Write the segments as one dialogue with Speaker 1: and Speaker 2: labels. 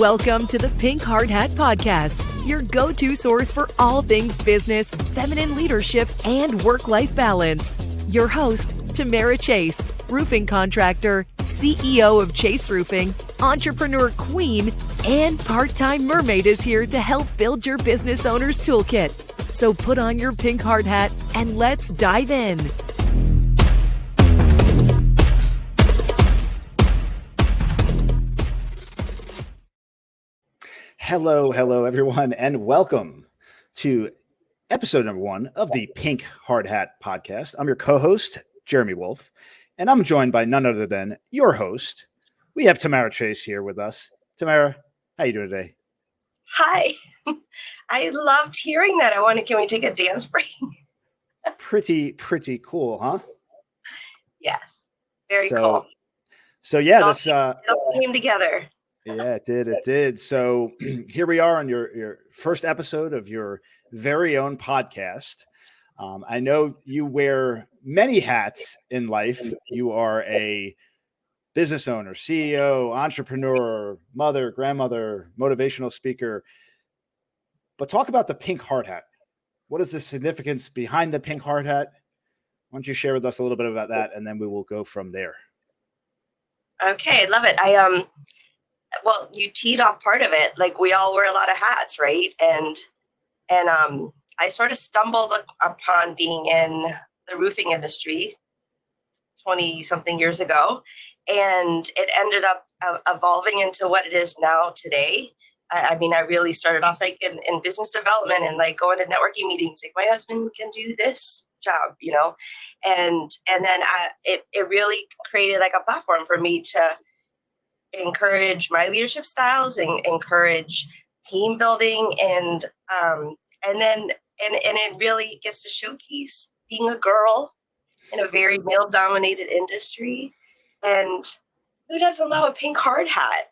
Speaker 1: Welcome to the Pink Hard Hat Podcast, your go-to source for all things business, feminine leadership, and work-life balance. Your host, Tamara Chase, roofing contractor, CEO of Chase Roofing, entrepreneur queen, and part-time mermaid is here to help build your business owner's toolkit. So put on your pink hard hat and let's dive in.
Speaker 2: Hello, everyone, and welcome to episode number 1 of the Pink Hard Hat Podcast. I'm your co-host, Jeremy Wolf, and I'm joined by none other than your host. We have Tamara Chase here with us. Tamara, how you doing today?
Speaker 3: Hi. I loved hearing that. Can we take a dance break?
Speaker 2: Pretty cool, huh?
Speaker 3: Yes. Very cool.
Speaker 2: So yeah,
Speaker 3: this came together.
Speaker 2: Yeah, it did. So here we are on your first episode of your very own podcast. I know you wear many hats in life. You are a business owner, CEO, entrepreneur, mother, grandmother, motivational speaker. But talk about the pink hard hat. What is the significance behind the pink hard hat? Why don't you share with us a little bit about that, and then we will go from there.
Speaker 3: Okay, love it. Well, you teed off part of it. Like, we all wear a lot of hats, right? And I sort of stumbled upon being in the roofing industry 20 something years ago, and it ended up evolving into what it is now today. I really started off like in business development and like going to networking meetings. Like, my husband can do this job, and then it really created like a platform for me to encourage my leadership styles and encourage team building, and it really gets to showcase being a girl in a very male dominated industry. And who doesn't love a pink hard hat?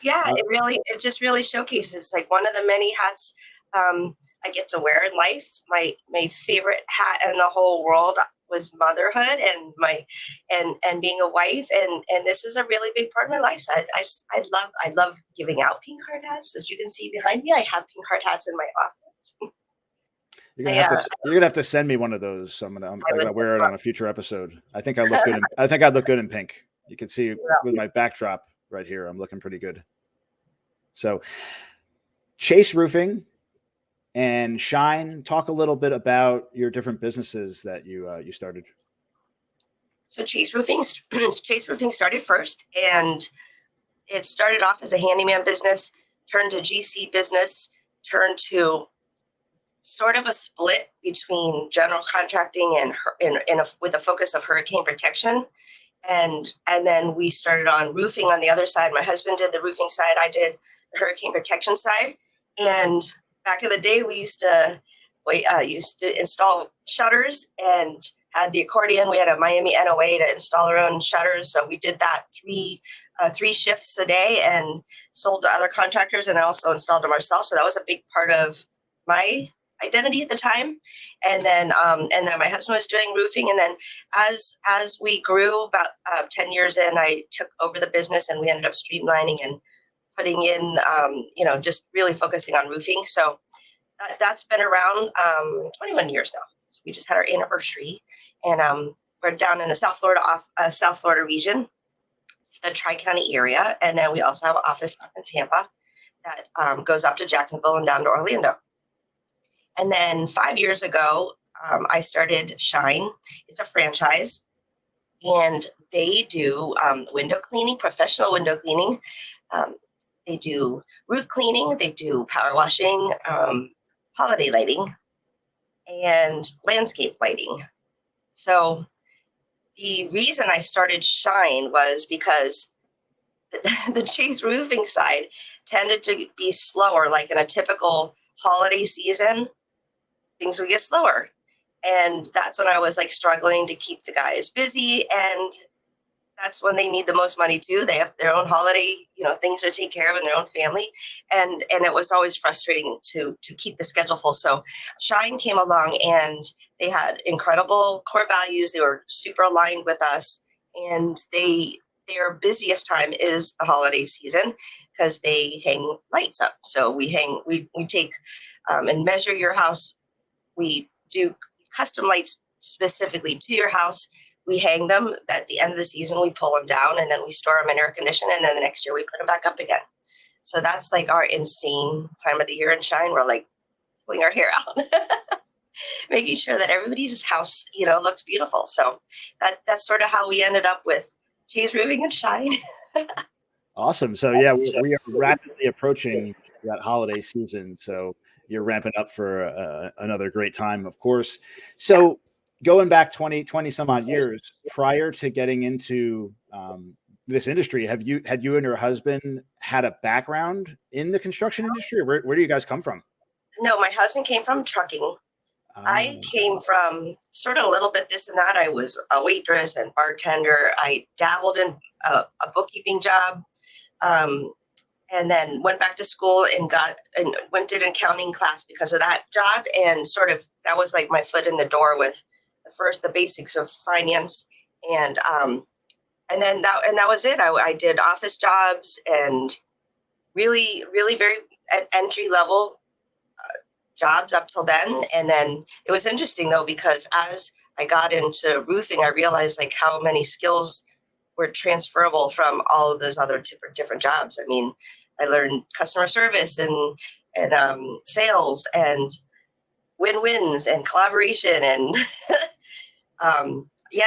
Speaker 3: Yeah, it just really showcases like one of the many hats I get to wear in life. My favorite hat in the whole world was motherhood and being a wife, and this is a really big part of my life. So I love giving out pink hard hats. As you can see behind me, I have pink hard hats in my office.
Speaker 2: You're gonna have to send me one of those. I'm gonna wear it on a future episode. I think I look good. I think I look good in pink. You can see with my backdrop right here, I'm looking pretty good. So, Chase Roofing and Shine, talk a little bit about your different businesses that you started.
Speaker 3: So Chase Roofing started first, and it started off as a handyman business, turned to GC business, turned to sort of a split between general contracting and with a focus of hurricane protection. And then we started on roofing on the other side. My husband did the roofing side. I did the hurricane protection side. And back in the day, we used to install shutters and had the accordion. We had a Miami NOA to install our own shutters. So we did that three shifts a day and sold to other contractors, and I also installed them ourselves. So that was a big part of my identity at the time. And then my husband was doing roofing. And then as we grew, about 10 years in, I took over the business, and we ended up streamlining and putting in, just really focusing on roofing. So that's been around 21 years now. So we just had our anniversary, and we're down in the South Florida region, the Tri-County area. And then we also have an office up in Tampa that goes up to Jacksonville and down to Orlando. And then 5 years ago, I started Shine. It's a franchise, and they do window cleaning, professional window cleaning. They do roof cleaning. They do power washing, holiday lighting, and landscape lighting. So the reason I started Shine was because the Chase Roofing side tended to be slower. Like in a typical holiday season, things would get slower. And that's when I was like struggling to keep the guys busy. And that's when they need the most money too. They have their own holiday, things to take care of in their own family. And it was always frustrating to keep the schedule full. So Shine came along, and they had incredible core values. They were super aligned with us, and they their busiest time is the holiday season because they hang lights up. So we take and measure your house. We do custom lights specifically to your house. We hang them at the end of the season. We pull them down and then we store them in air condition. And then the next year we put them back up again. So that's like our insane time of the year in Shine. We're like pulling our hair out, making sure that everybody's house, looks beautiful. So that's sort of how we ended up with Chase Roofing and Shine.
Speaker 2: Awesome. So yeah, we are rapidly approaching that holiday season. So you're ramping up for another great time, of course. So going back 20 some odd years prior to getting into this industry, had you and your husband had a background in the construction industry? Or where do you guys come from? No,
Speaker 3: my husband came from trucking. I came from sort of a little bit this and that. I was a waitress and bartender. I dabbled in a bookkeeping job, and then went back to school and did an accounting class because of that job. And sort of that was like my foot in the door with the basics of finance. And then that was it. I did office jobs and really, really very entry level jobs up till then. And then it was interesting though, because as I got into roofing, I realized like how many skills were transferable from all of those other different jobs. I mean, I learned customer service and sales and win-wins and collaboration. And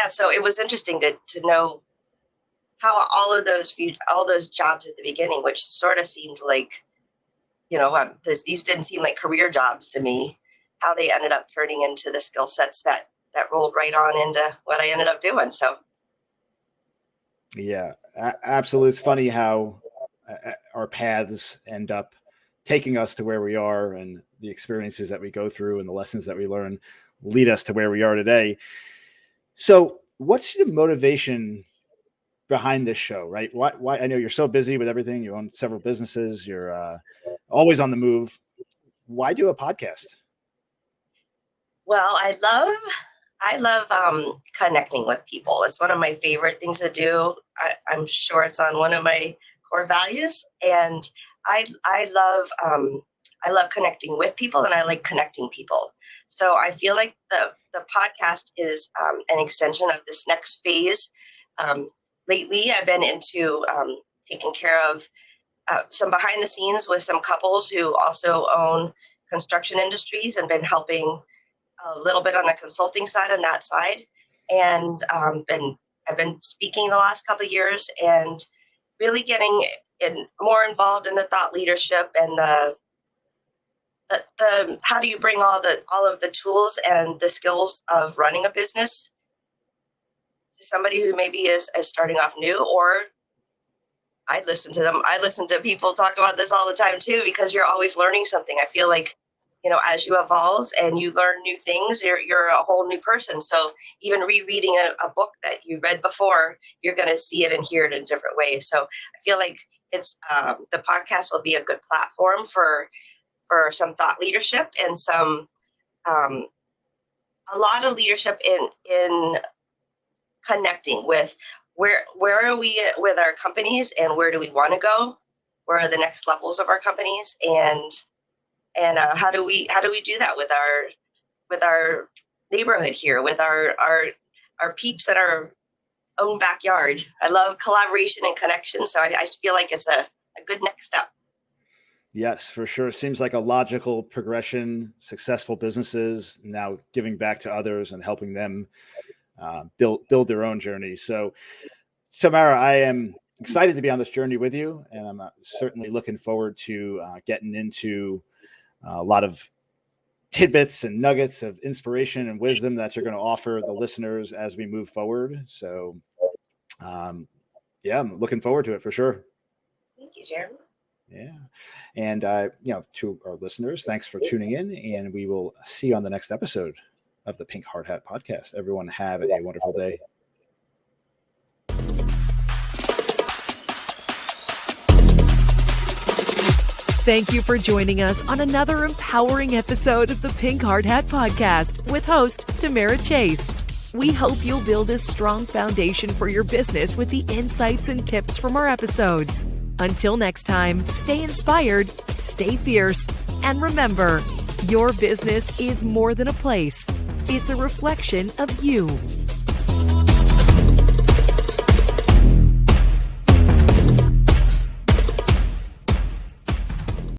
Speaker 3: so it was interesting to know how all those jobs at the beginning, which sort of seemed like, these didn't seem like career jobs to me, how they ended up turning into the skill sets that rolled right on into what I ended up doing. So.
Speaker 2: Yeah, absolutely. It's funny how our paths end up taking us to where we are, and the experiences that we go through and the lessons that we learn lead us to where we are today. So what's the motivation behind this show, right? Why? I know you're so busy with everything. You own several businesses. You're always on the move. Why do a podcast?
Speaker 3: Well, I love connecting with people. It's one of my favorite things to do. I'm sure it's on one of my core values, and I love connecting with people, and I like connecting people. So I feel like the podcast is an extension of this next phase. Lately, I've been into taking care of some behind the scenes with some couples who also own construction industries, and been helping a little bit on the consulting side on that side. And I've been speaking the last couple of years and really getting more involved in the thought leadership and the how do you bring all of the tools and the skills of running a business to somebody who maybe is starting off new. Or I listen to them. I listen to people talk about this all the time too, because you're always learning something. I feel like, as you evolve and you learn new things, you're a whole new person. So even rereading a book that you read before, you're going to see it and hear it in different ways. So I feel like it's the podcast will be a good platform for some thought leadership and some a lot of leadership in connecting with where are we with our companies and where do we want to go? Where are the next levels of our companies, and how do we do that with our neighborhood here, with our peeps in our own backyard? I love collaboration and connection, so I feel like it's a good next step.
Speaker 2: Yes, for sure. Seems like a logical progression. Successful businesses now giving back to others and helping them build their own journey. So, Tamara, I am excited to be on this journey with you, and I'm certainly looking forward to getting into a lot of tidbits and nuggets of inspiration and wisdom that you're going to offer the listeners as we move forward. So, I'm looking forward to it for sure.
Speaker 3: Thank you, Jeremy.
Speaker 2: Yeah. And, to our listeners, thanks for tuning in, and we will see you on the next episode of the Pink Hard Hat Podcast. Everyone have a wonderful day.
Speaker 1: Thank you for joining us on another empowering episode of the Pink Hard Hat Podcast with host Tamara Chase. We hope you'll build a strong foundation for your business with the insights and tips from our episodes. Until next time, stay inspired, stay fierce, and remember, your business is more than a place. It's a reflection of you.